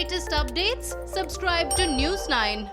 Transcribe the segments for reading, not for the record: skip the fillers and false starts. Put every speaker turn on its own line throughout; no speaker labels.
latest updates, subscribe to News 9.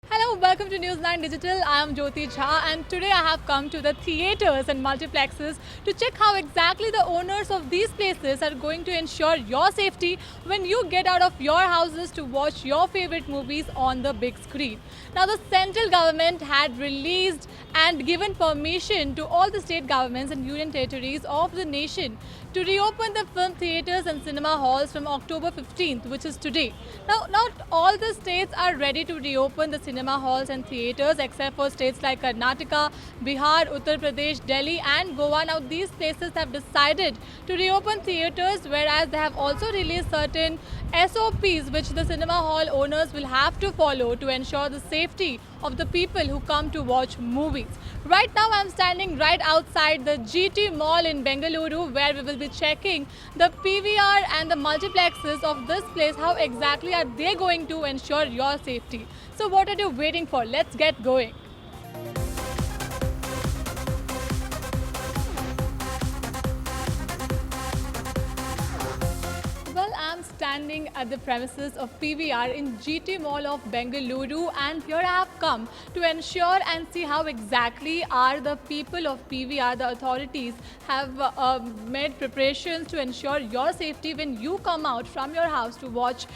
Hello, welcome to News 9 Digital. I am Jyoti Jha and today I have come to the theatres and multiplexes to check how exactly the owners of these places are going to ensure your safety when you get out of your houses to watch your favorite movies on the big screen. Now, the central government had released and given permission to all the state governments and union territories of the nation to reopen the film theatres and cinema halls from October 15th, which is today. Now, not all the states are ready to reopen the cinema halls and theatres except for states like Karnataka, Bihar, Uttar Pradesh, Delhi and Goa. Now, these places have decided to reopen theatres, whereas they have also released certain SOPs which the cinema hall owners will have to follow to ensure the safety of the people who come to watch movies. Right now I'm standing right outside the GT Mall in Bengaluru, where we will be checking the PVR and the multiplexes of this place. How exactly are they going to ensure your safety? So what are you waiting for? Let's get going. Well, I'm standing at the premises of PVR in GT Mall of Bengaluru, and here I have come to ensure and see how exactly are the people of PVR, the authorities have made preparations to ensure your safety when you come out from your house to watch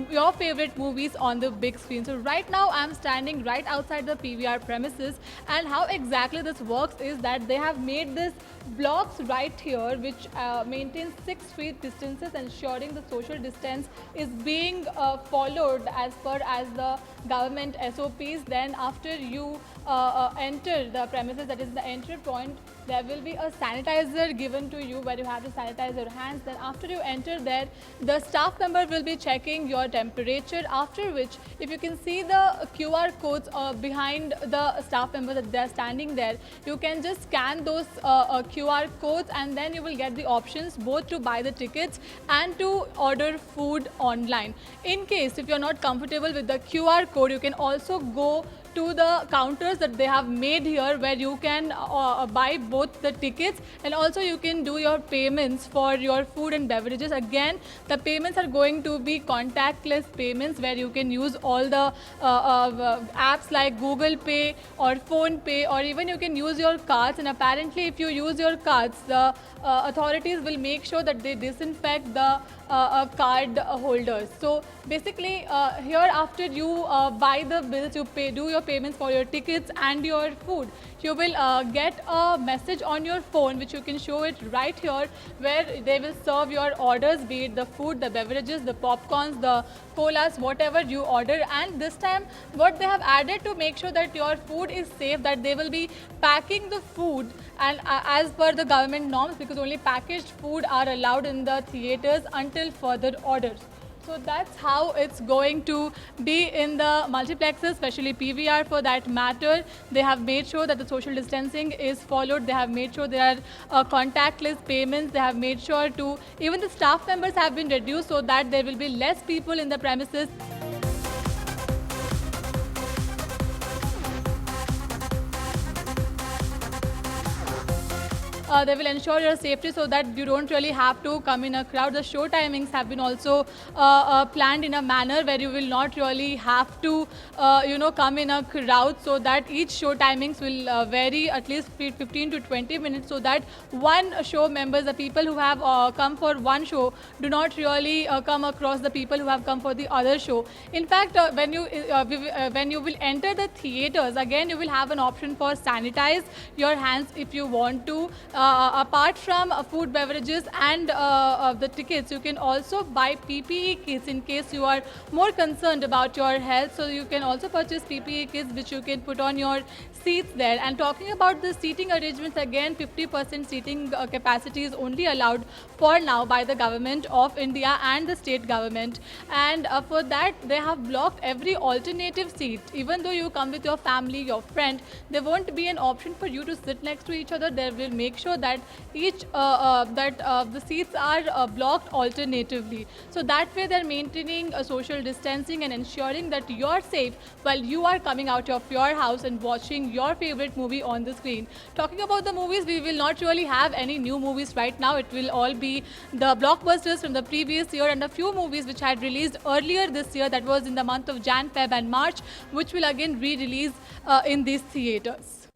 your favorite movies on the big screen. So right now I'm standing right outside the PVR premises, and how exactly this works is that they have made this blocks right here which maintains 6 feet distances, ensuring the social distance is being followed as per as the government SOPs. Then after you enter the premises, that is the entry point, there will be a sanitizer given to you where you have to sanitize your hands. Then after you enter there, the staff member will be checking your temperature, after which if you can see the QR codes behind the staff member that they are standing there, you can just scan those QR codes and then you will get the options both to buy the tickets and to order food online. In case if you are not comfortable with the QR code, you can also go to the counters that they have made here where you can buy both the tickets and also you can do your payments for your food and beverages. Again, the payments are going to be contactless payments where you can use all the apps like Google Pay or Phone Pay, or even you can use your cards. And apparently if you use your cards, the authorities will make sure that they disinfect the card holders. So basically here after you buy the bills, you do your payments for your tickets and your food, you will get a message on your phone which you can show it right here, where they will serve your orders, be it the food, the beverages, the popcorns, the colas, whatever you order. And this time what they have added to make sure that your food is safe, that they will be packing the food and as per the government norms, because only packaged food are allowed in the theatres until further orders. So that's how it's going to be in the multiplexes, especially PVR for that matter. They have made sure that the social distancing is followed. They have made sure there are contactless payments. They have made sure to, even the staff members have been reduced so that there will be less people in the premises. They will ensure your safety so that you don't really have to come in a crowd. The show timings have been also planned in a manner where you will not really have to, come in a crowd, so that each show timings will vary at least 15 to 20 minutes, so that one show members, the people who have come for one show, do not really come across the people who have come for the other show. In fact, when you will enter the theatres, again you will have an option for sanitize your hands if you want to. Apart from food, beverages and the tickets, you can also buy PPE kits in case you are more concerned about your health. So you can also purchase PPE kits which you can put on your seats there. And talking about the seating arrangements, again 50% seating capacity is only allowed for now by the government of India and the state government. And for that they have blocked every alternative seat. Even though you come with your family, your friend, there won't be an option for you to sit next to each other. They will make sure ensure that the seats are blocked alternatively. So that way they're maintaining a social distancing and ensuring that you're safe while you are coming out of your house and watching your favorite movie on the screen. Talking about the movies, we will not really have any new movies right now. It will all be the blockbusters from the previous year and a few movies which had released earlier this year, that was in the month of Jan, Feb and March, which will again re-release in these theatres.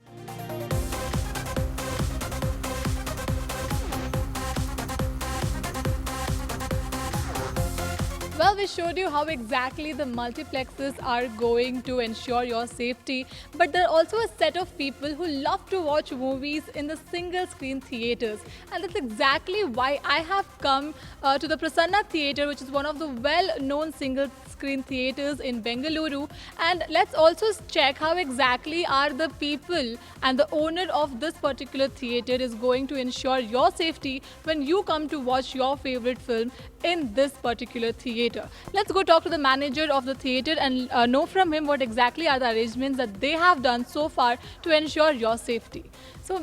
Well, we showed you how exactly the multiplexes are going to ensure your safety, but there are also a set of people who love to watch movies in the single screen theatres, and that's exactly why I have come to the Prasanna Theatre, which is one of the well-known single screen theatres in Bengaluru. And let's also check how exactly are the people and the owner of this particular theatre is going to ensure your safety when you come to watch your favorite film in this particular theatre. Let's go talk to the manager of the theatre and know from him what exactly are the arrangements that they have done so far to ensure your safety. So,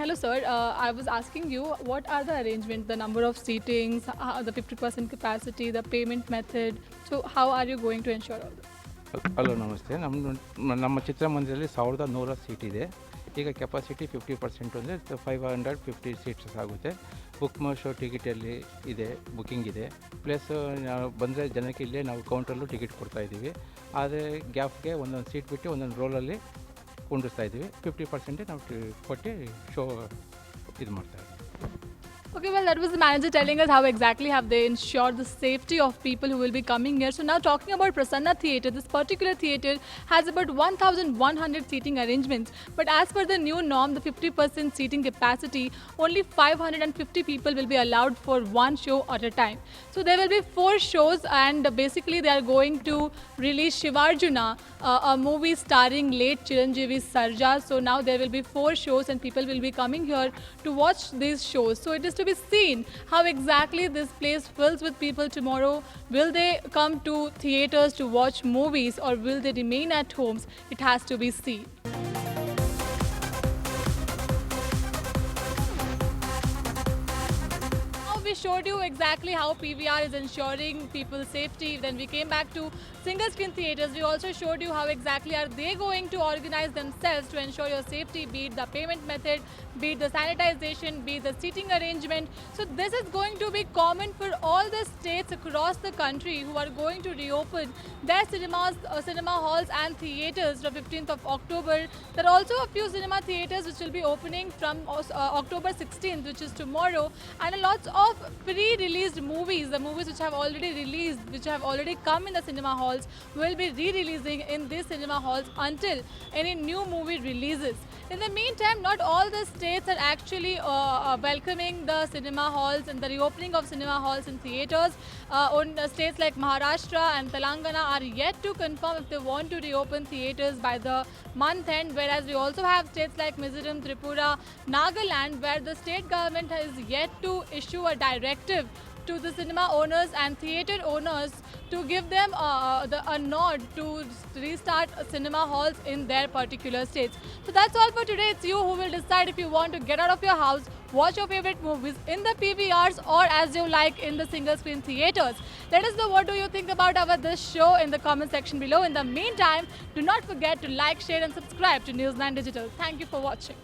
hello sir, I was asking you what are the arrangements, the number of seatings, the 50% capacity, the payment method. So how are you going to ensure all this?
Hello ನಮಸ್ತೆ. ನಮ್ಮ ಚಿತ್ರಮಂದಿರದಲ್ಲಿ 1100 seat ಇದೆ. ಈಗ capacity 50% ಅಂದರೆ 550 seats ಆಗುತ್ತೆ. Book ಮೈ show ಟಿಕೆಟಲ್ಲಿ ಇದೆ, booking ಇದೆ. Plus ಬಂದರೆ ಜನಕ್ಕೆ ಇಲ್ಲೇ ನಾವು ಕೌಂಟರಲ್ಲೂ ಟಿಕೆಟ್ ಕೊಡ್ತಾಯಿದ್ದೀವಿ. ಆದರೆ ಗ್ಯಾಪ್ಗೆ ಒಂದೊಂದು ಸೀಟ್ ಬಿಟ್ಟು ಒಂದೊಂದು ರೋಲಲ್ಲಿ ಕುಂಡಿಸ್ತಾ ಇದ್ದೀವಿ. 50% ನಾವು ಕೊಟ್ಟು ಶೋ ಇದು ಮಾಡ್ತಾಯಿದ್ದೀವಿ.
Okay, well, that was the manager telling us how exactly have they ensured the safety of people who will be coming here. So now talking about Prasanna Theatre, this particular theatre has about 1,100 seating arrangements. But as per the new norm, the 50% seating capacity, only 550 people will be allowed for one show at a time. So there will be 4 shows, and basically they are going to release Shivarjuna, a movie starring late Chiranjeevi Sarja. So now there will be 4 shows and people will be coming here to watch these shows. So it is to be seen how exactly this place fills with people tomorrow. Will they come to theatres to watch movies or will they remain at homes? It has to be seen. We showed you exactly how PVR is ensuring people's safety. Then we came back to single screen theatres. We also showed you how exactly are they going to organize themselves to ensure your safety, be it the payment method, be it the sanitization, be it the seating arrangement. So this is going to be common for all the states across the country who are going to reopen their cinemas, cinema halls and theatres from 15th of October. There are also a few cinema theatres which will be opening from October 16th, which is tomorrow, and lots of pre-released movies, the movies which have already released, which have already come in the cinema halls, will be re-releasing in these cinema halls until any new movie releases. In the meantime, not all the states are actually welcoming the cinema halls and the reopening of cinema halls and theatres. States like Maharashtra and Telangana are yet to confirm if they want to reopen theatres by the month end, whereas we also have states like Mizoram, Tripura, Nagaland, where the state government has yet to issue a directive to the cinema owners and theatre owners to give them a nod to restart cinema halls in their particular states. So that's all for today. It's you who will decide if you want to get out of your house, watch your favorite movies in the PVRs or as you like in the single screen theatres. Let us know what do you think about this show in the comment section below. In the meantime, do not forget to like, share and subscribe to News 9 Digital. Thank you for watching.